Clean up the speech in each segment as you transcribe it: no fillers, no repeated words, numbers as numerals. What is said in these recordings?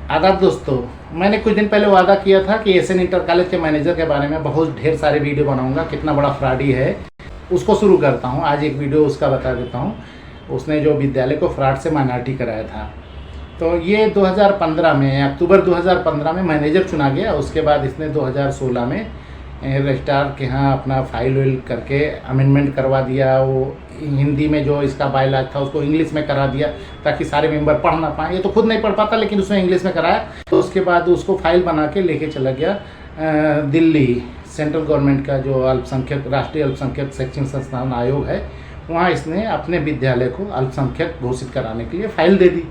आदाब दोस्तों, मैंने कुछ दिन पहले वादा किया था कि एसएन इंटर कॉलेज के मैनेजर के बारे में बहुत ढेर सारे वीडियो बनाऊंगा, कितना बड़ा फ्रॉडी है। उसको शुरू करता हूं। आज एक वीडियो उसका बता देता हूं। उसने जो विद्यालय को फ्रॉड से माइनॉरिटी कराया था, तो ये 2015 में, अक्टूबर 2015 में मैनेजर चुना गया। उसके बाद इसने 2016 में रजिस्ट्रार के यहाँ अपना फाइल वाइल करके अमेंडमेंट करवा दिया। वो हिंदी में जो इसका बायलॉज था उसको इंग्लिश में करा दिया ताकि सारे मेंबर पढ़ ना पाए। ये तो खुद नहीं पढ़ पाता, लेकिन उसने इंग्लिश में कराया। तो उसके बाद उसको फाइल बना के लेके चला गया दिल्ली सेंट्रल गवर्नमेंट का जो अल्पसंख्यक राष्ट्रीय अल्पसंख्यक शैक्षणिक संस्थान आयोग है, वहाँ इसने अपने विद्यालय को अल्पसंख्यक घोषित कराने के लिए फाइल दे दी।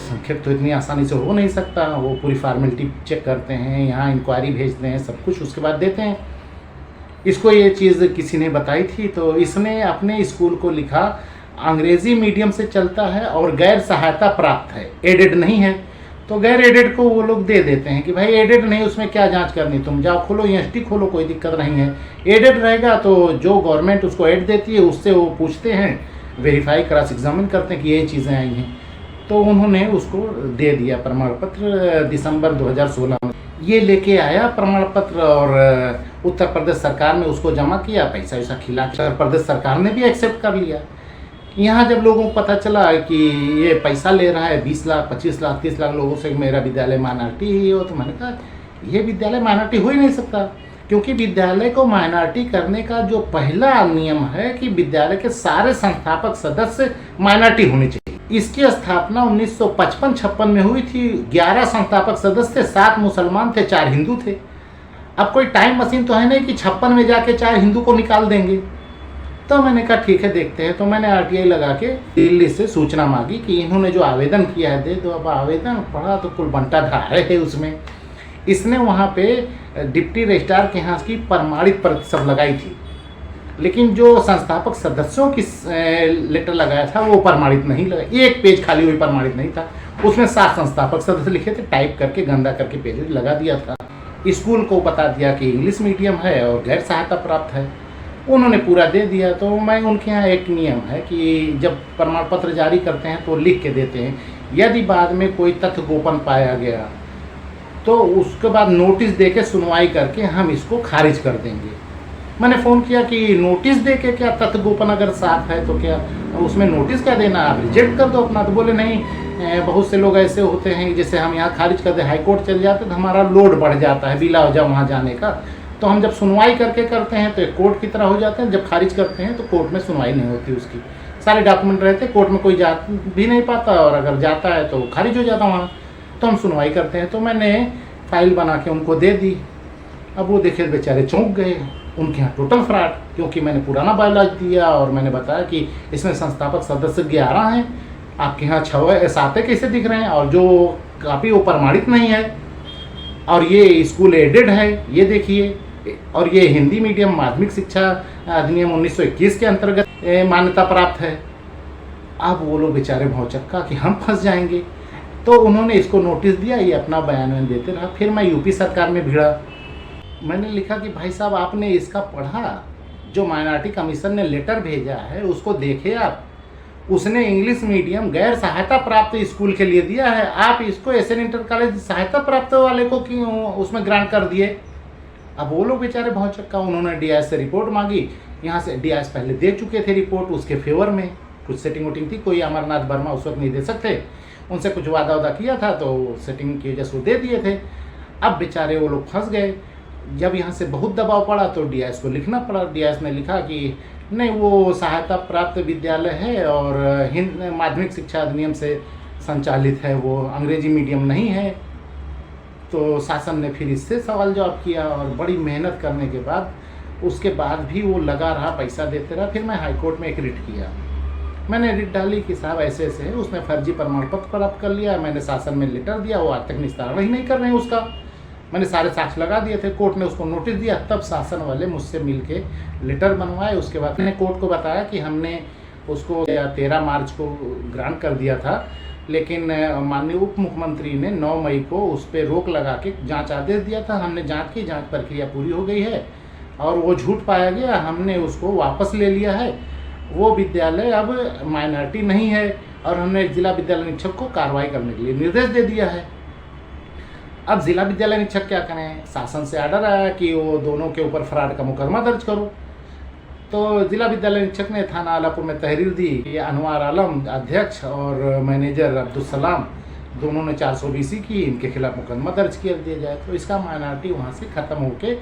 संख्यक तो इतनी आसानी से हो नहीं सकता। वो पूरी फार्मेलिटी चेक करते हैं, यहाँ इंक्वायरी भेजते हैं, सब कुछ उसके बाद देते हैं। इसको ये चीज़ किसी ने बताई थी, तो इसने अपने स्कूल को लिखा अंग्रेजी मीडियम से चलता है और गैर सहायता प्राप्त है, एडेड नहीं है। तो गैर एडेड को वो लोग दे देते हैं कि भाई एडेड नहीं, उसमें क्या जांच करनी, तुम जाओ खोलो यूनिवर्सिटी खोलो, कोई दिक्कत नहीं है। एडेड रहेगा तो जो गवर्नमेंट उसको एड देती है उससे वो पूछते हैं, वेरीफाई क्रॉस एग्जामिन करते हैं कि ये चीज़ें आई हैं। तो उन्होंने उसको दे दिया प्रमाण पत्र दिसंबर 2016 में। ये लेके आया प्रमाण पत्र और उत्तर प्रदेश सरकार में उसको जमा किया, पैसा वैसा खिला। उत्तर प्रदेश सरकार ने भी एक्सेप्ट कर लिया। यहाँ जब लोगों को पता चला कि ये पैसा ले रहा है 20 लाख 25 लाख 30 लाख लोगों से, मेरा विद्यालय माइनॉरिटी ही हो, तो मैंने कहा ये विद्यालय माइनॉरिटी हो ही नहीं सकता, क्योंकि विद्यालय को माइनॉरिटी करने का जो पहला नियम है कि विद्यालय के सारे संस्थापक सदस्य माइनॉरिटी होने चाहिए। इसकी स्थापना 1955-56 में हुई थी। 11 संस्थापक सदस्य थे, 7 मुसलमान थे, 4 हिंदू थे। अब कोई टाइम मशीन तो है नहीं कि 56 में जाके 4 हिंदू को निकाल देंगे। तो मैंने कहा ठीक है, देखते हैं। तो मैंने आरटीआई लगा के दिल्ली से सूचना मांगी कि इन्होंने जो आवेदन किया है दे दो। अब आवेदन पढ़ा तो कुल बंटा धारे है उसमें। इसने वहाँ पे डिप्टी रजिस्ट्रार के यहाँ की प्रमाणित प्रति सब लगाई थी, लेकिन जो संस्थापक सदस्यों की लेटर लगाया था वो प्रमाणित नहीं लगा। एक पेज खाली हुई प्रमाणित नहीं था। उसमें 7 संस्थापक सदस्य लिखे थे, टाइप करके गंदा करके पेज लगा दिया था। स्कूल को बता दिया कि इंग्लिश मीडियम है और गैर सहायता प्राप्त है। उन्होंने पूरा दे दिया। तो मैं उनके यहाँ एक नियम है कि जब प्रमाण पत्र जारी करते हैं तो लिख के देते हैं, यदि बाद में कोई तथ्य गोपन पाया गया तो उसके बाद नोटिस दे के सुनवाई करके हम इसको खारिज कर देंगे। मैंने फ़ोन किया कि नोटिस दे के क्या, तथ्य गोपन अगर साफ है तो क्या उसमें नोटिस क्या देना, आप रिजेक्ट कर दो अपना। तो बोले नहीं, बहुत से लोग ऐसे होते हैं जैसे हम यहाँ खारिज कर दे, हाई कोर्ट चल जाते तो हमारा लोड बढ़ जाता है बिला वजह वहाँ जाने का। तो हम जब सुनवाई करके करते हैं तो एक कोर्ट की तरह हो जाते हैं, जब खारिज करते हैं तो कोर्ट में सुनवाई नहीं होती, उसकी सारे डॉक्यूमेंट रहते, कोर्ट में कोई जा भी नहीं पाता, और अगर जाता है तो खारिज हो जाता वहाँ। तो हम सुनवाई करते हैं। तो मैंने फाइल बना के उनको दे दी। अब वो देखे बेचारे चौंक गए, उनके यहाँ टोटल फ्रॉड, क्योंकि मैंने पुराना बायोलॉज दिया और मैंने बताया कि इसमें संस्थापक सदस्य 11 हैं, आपके यहाँ 6-7 कैसे दिख रहे हैं, और जो कापी वो प्रमाणित नहीं है, और ये स्कूल एडेड है, ये देखिए, और ये हिंदी मीडियम माध्यमिक शिक्षा अधिनियम 1921 के अंतर्गत मान्यता प्राप्त है। अब वो लोग बेचारे भौचक्का कि हम फंस जाएंगे। तो उन्होंने इसको नोटिस दिया, ये अपना बयान देते रहा। फिर मैं यूपी सरकार में भिड़ा। मैंने लिखा कि भाई साहब आपने इसका पढ़ा, जो माइनॉरिटी कमीशन ने लेटर भेजा है उसको देखे आप, उसने इंग्लिश मीडियम गैर सहायता प्राप्त स्कूल के लिए दिया है, आप इसको एसएन इंटर कॉलेज सहायता प्राप्त वाले को क्यों उसमें ग्रांट कर दिए। अब वो लोग बेचारे भौचक्का, उन्होंने डीआईएस से रिपोर्ट मांगी। यहाँ से डीआईएस पहले दे चुके थे रिपोर्ट उसके फेवर में, कुछ सेटिंग वोटिंग थी, कोई अमरनाथ वर्मा उस वक्त नहीं दे सकते, उनसे कुछ वादा वादा किया था तो सेटिंग की वजह से वो दे दिए थे। अब बेचारे वो लोग फंस गए। जब यहाँ से बहुत दबाव पड़ा तो डीआईएस को लिखना पड़ा। डीआईएस ने लिखा कि नहीं, वो सहायता प्राप्त विद्यालय है और माध्यमिक शिक्षा अधिनियम से संचालित है, वो अंग्रेजी मीडियम नहीं है। तो शासन ने फिर इससे सवाल जवाब किया, और बड़ी मेहनत करने के बाद उसके बाद भी वो लगा रहा, पैसा देते रहा। फिर मैं हाई कोर्ट में एक रिट किया। मैंने रिट डाली कि साहब ऐसे ऐसे है, उसने फर्जी प्रमाण पत्र प्राप्त कर लिया। मैंने शासन में लेटर दिया, वो आज तक निस्तारण ही नहीं कर रहे हैं उसका। मैंने सारे साक्ष्य लगा दिए थे, कोर्ट ने उसको नोटिस दिया। तब शासन वाले मुझसे मिलके लेटर बनवाए। उसके बाद मैंने कोर्ट को बताया कि हमने उसको 13 मार्च को ग्रांट कर दिया था, लेकिन माननीय उप मुख्यमंत्री ने 9 मई को उस पर रोक लगा के जांच आदेश दिया था। हमने जांच की, जांच प्रक्रिया पूरी हो गई है और वो झूठ पाया गया, हमने उसको वापस ले लिया है। वो विद्यालय अब माइनॉरिटी नहीं है और हमने जिला विद्यालय निरीक्षक को कार्रवाई करने के लिए निर्देश दे दिया है। अब जिला विद्यालय निरीक्षक क्या करें, शासन से ऑर्डर आया कि वो दोनों के ऊपर फ्रॉड का मुकदमा दर्ज करो। तो जिला विद्यालय निरीक्षक ने थाना आलापुर में तहरीर दी कि अनवार आलम अध्यक्ष और मैनेजर अब्दुल सलाम दोनों ने 420 की, इनके खिलाफ मुकदमा दर्ज कर दिया जाए। तो इसका माइनॉरिटी वहाँ से ख़त्म होके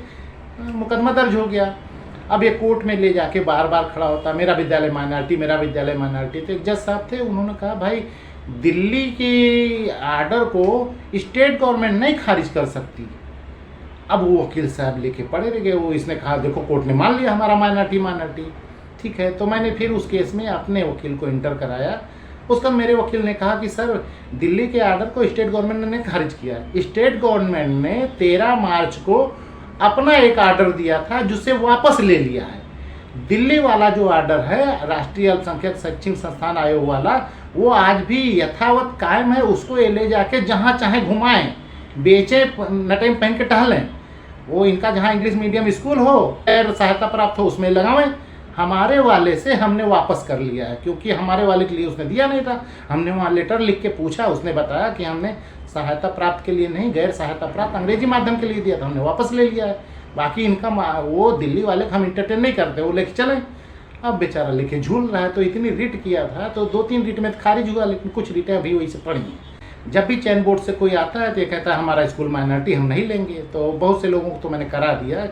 मुकदमा दर्ज हो गया। अब ये कोर्ट में ले जाके बार बार खड़ा होता, मेरा विद्यालय माइनॉरिटी, मेरा विद्यालय माइनॉरिटी। तो एक जज साहब थे, उन्होंने कहा भाई दिल्ली की आर्डर को स्टेट गवर्नमेंट नहीं खारिज कर सकती। अब वो वकील साहब लेके पड़े रह गए। वो इसने कहा देखो कोर्ट ने मान लिया हमारा माइनॉरिटी, ठीक है। तो मैंने फिर उस केस में अपने वकील को इंटर कराया। उसका मेरे वकील ने कहा कि सर दिल्ली के आर्डर को स्टेट गवर्नमेंट ने खारिज किया है। स्टेट गवर्नमेंट ने 13 मार्च को अपना एक आर्डर दिया था जिसे वापस ले लिया है। दिल्ली वाला जो आर्डर है राष्ट्रीय अल्पसंख्यक शैक्षिक संस्थान आयोग वाला, वो आज भी यथावत कायम है। उसको ये ले जाके जहाँ चाहे घुमाएं, बेचें, नटें पहन के टहलें। वो इनका जहाँ इंग्लिश मीडियम स्कूल हो, सहायता प्राप्त हो, उसमें लगावें। हमारे वाले से हमने वापस कर लिया है क्योंकि हमारे वाले के लिए उसने दिया नहीं था। हमने वहाँ लेटर लिख के पूछा, उसने बताया कि हमने सहायता प्राप्त के लिए नहीं, गैर सहायता प्राप्त अंग्रेजी माध्यम के लिए दिया था, हमने वापस ले लिया है। बाकी इनका वो दिल्ली वाले को हम इंटरटेन नहीं करते, वो लेके चले। अब बेचारा लेके झूल रहा है। तो इतनी रिट किया था तो 2-3 रिट में खारिज हुआ, लेकिन कुछ रिटें अभी वही से पड़ी हैं। जब भी चैन बोर्ड से कोई आता है तो ये कहता है हमारा स्कूल माइनॉरिटी, हम नहीं लेंगे। तो बहुत से लोगों को तो मैंने करा दिया,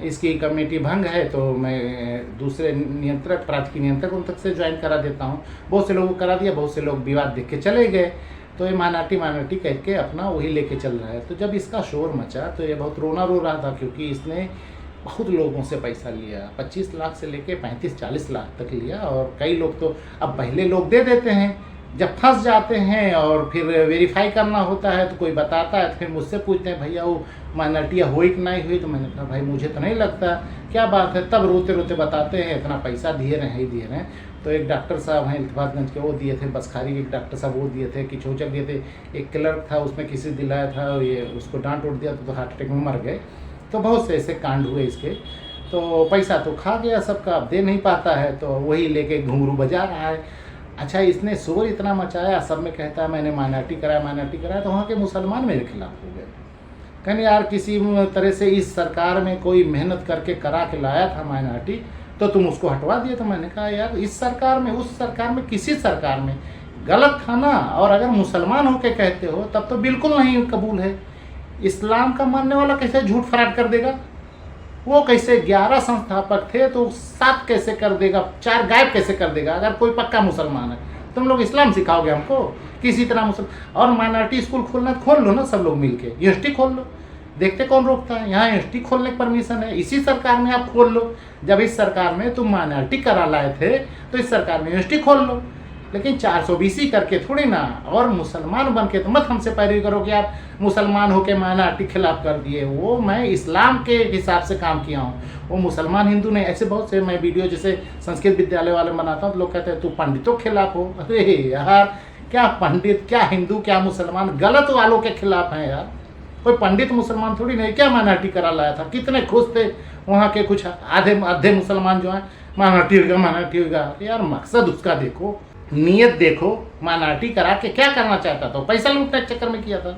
इसकी कमेटी भंग है तो मैं दूसरे नियंत्रक, प्राथमिकी नियंत्रक उन तक से ज्वाइन करा देता हूँ। बहुत से लोगों को करा दिया, बहुत से लोग विवाद देख के चले गए। तो ये माइनॉरिटी कह के अपना वही लेके चल रहा है। तो जब इसका शोर मचा तो ये बहुत रोना रो रहा था क्योंकि इसने बहुत लोगों से पैसा लिया, 25 लाख से लेके 35-40 लाख तक लिया। और कई लोग तो अब पहले लोग दे देते हैं, जब फंस जाते हैं और फिर वेरीफाई करना होता है तो कोई बताता है तो फिर मुझसे पूछते हैं भैया वो माइनॉरिटी हुई कि नहीं हुई। तो मैंने कहा भाई मुझे तो नहीं लगता, क्या बात है। तब रोते रोते बताते हैं इतना पैसा दिए रहे ही दिए रहे। तो एक डॉक्टर साहब हैं इल्तफातगंज के, वो दिए थे, बसखारी के एक डॉक्टर साहब वो दिए थे, कि चौचक दिए थे, एक क्लर्क था उसने किसी दिलाया था, ये उसको डांट उठ दिया तो हार्ट अटैक में मर गए। तो बहुत से ऐसे कांड हुए इसके। तो पैसा तो खा गया सबका, अब दे नहीं पाता है तो वही लेके घुंघरू बजा रहा है। अच्छा इसने शोर इतना मचाया, सब में कहता है मैंने माइनॉरिटी कराया, तो वहाँ के मुसलमान मेरे खिलाफ हो गए। कहने यार किसी तरह से इस सरकार में कोई मेहनत करके करा के लाया था माइनॉरिटी, तो तुम उसको हटवा दिए। तो मैंने कहा यार इस सरकार में, उस सरकार में, किसी सरकार में गलत था ना। और अगर मुसलमान होके कहते हो तब तो बिल्कुल नहीं कबूल है। इस्लाम का मानने वाला कैसे झूठ फराड कर देगा? वो कैसे 11 संस्थापक थे तो 7 कैसे कर देगा, 4 गायब कैसे कर देगा? अगर कोई पक्का मुसलमान है, तुम लोग इस्लाम सिखाओगे हमको किसी तरह मुसलमान। और माइनॉरिटी स्कूल खोलना खोल लो ना, सब लोग मिलके यूनिवर्सिटी खोल लो, देखते कौन रोकता है। यहाँ यूनिवर्सिटी खोलने की परमिशन है, इसी सरकार में आप खोल लो। जब इस सरकार में तुम माइनॉरिटी करा लाए थे तो इस सरकार में यूनिवर्सिटी खोल लो, लेकिन 420 करके थोड़ी ना। और मुसलमान बन के तो मत हमसे पैरवी करो कि आप मुसलमान होके माइनॉरिटी खिलाफ कर दिए। वो मैं इस्लाम के हिसाब से काम किया हूँ, वो मुसलमान हिंदू नहीं। ऐसे बहुत से मैं वीडियो जैसे संस्कृत विद्यालय वाले बनाता हूँ तो लोग कहते हैं तू पंडितों के खिलाफ हो। अरे यार क्या पंडित, क्या हिंदू, क्या मुसलमान, गलत वालों के खिलाफ हैं यार। कोई पंडित मुसलमान थोड़ी नहीं, क्या माइनॉरिटी करा लाया था। कितने खुश थे वहाँ के कुछ आधे मुसलमान जो हैं, माइनॉरिटी होगा। यार मकसद उसका देखो, नीयत देखो। माइनॉरिटी करा के क्या करना चाहता था? पैसा लूटने के चक्कर में किया था,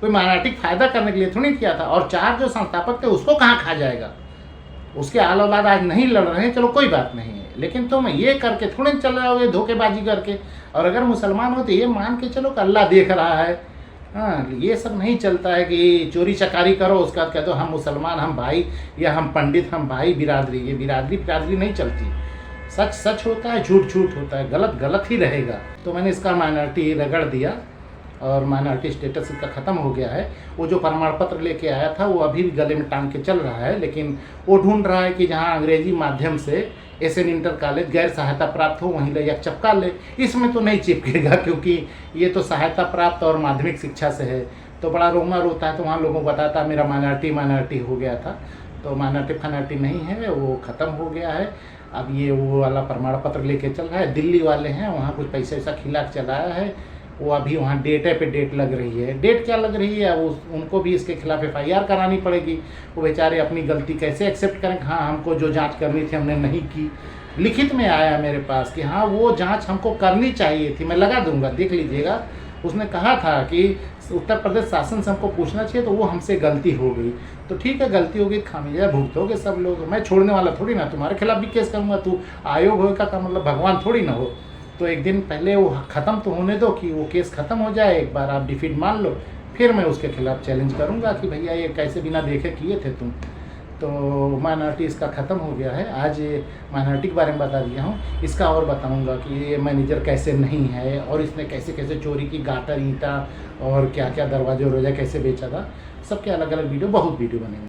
कोई माइनॉरिटी फायदा करने के लिए थोड़ी किया था। और 4 जो संस्थापक थे उसको कहाँ खा जाएगा? उसके आल औलाद आज नहीं लड़ रहे हैं, चलो कोई बात नहीं है, लेकिन तुम ये करके थोड़े चले जाओगे धोखेबाजी करके। और अगर मुसलमान हो तो ये मान के चलो कि अल्लाह देख रहा है। हाँ, ये सब नहीं चलता है कि चोरी चकारी करो उसका कह दो हम मुसलमान, हम भाई, या हम पंडित, हम भाई, बिरादरी। ये बिरादरी नहीं चलती। सच सच होता है, झूठ झूठ होता है, गलत गलत ही रहेगा। तो मैंने इसका माइनॉरिटी रगड़ दिया और माइनॉरिटी स्टेटस इसका ख़त्म हो गया है। वो जो प्रमाण पत्र लेके आया था वो अभी भी गले में टांग के चल रहा है, लेकिन वो ढूंढ रहा है कि जहाँ अंग्रेजी माध्यम से एसएन इंटर कॉलेज गैर सहायता प्राप्त हो वहीं ले या चिपका ले। इसमें तो नहीं चिपकेगा क्योंकि ये तो सहायता प्राप्त और माध्यमिक शिक्षा से है। तो बड़ा रोना रोता है, तो वहाँ लोगों को बताता है मेरा माइनॉरिटी हो गया था। तो माइनॉरिटी नहीं है, वो ख़त्म हो गया है। अब ये वो वाला प्रमाण पत्र लेके चल रहा है। दिल्ली वाले हैं, वहाँ कुछ पैसा वैसा खिला के चलाया है। वो अभी वहाँ डेटे पे डेट लग रही है। डेट क्या लग रही है, वो उनको भी इसके खिलाफ FIR करानी पड़ेगी। वो बेचारे अपनी गलती कैसे एक्सेप्ट करें? हाँ, हमको जो जांच करनी थी हमने नहीं की। लिखित में आया मेरे पास कि हाँ वो जांच हमको करनी चाहिए थी। मैं लगा दूंगा, देख लीजिएगा, उसने कहा था कि उत्तर प्रदेश शासन से हमको पूछना चाहिए, तो वो हमसे गलती हो गई। तो ठीक है, गलती हो गई, खामियाजा भुगतोगे सब लोग। मैं छोड़ने वाला थोड़ी ना, तुम्हारे खिलाफ भी केस करूँगा। तू आयोग होगा का मतलब भगवान थोड़ी ना हो। तो एक दिन पहले वो ख़त्म तो होने दो, कि वो केस ख़त्म हो जाए, एक बार आप डिफीट मान लो, फिर मैं उसके खिलाफ चैलेंज करूँगा कि भैया ये कैसे बिना देखे किए थे तुम। तो माइनॉरिटी इसका ख़त्म हो गया है। आज माइनॉरिटी के बारे में बता दिया हूँ, इसका और बताऊँगा कि ये मैनेजर कैसे नहीं है, और इसने कैसे कैसे चोरी की, गाटर ईंटा और क्या क्या दरवाजे वरवाजा कैसे बेचा था। सबके अलग अलग वीडियो, बहुत वीडियो बनेंगे।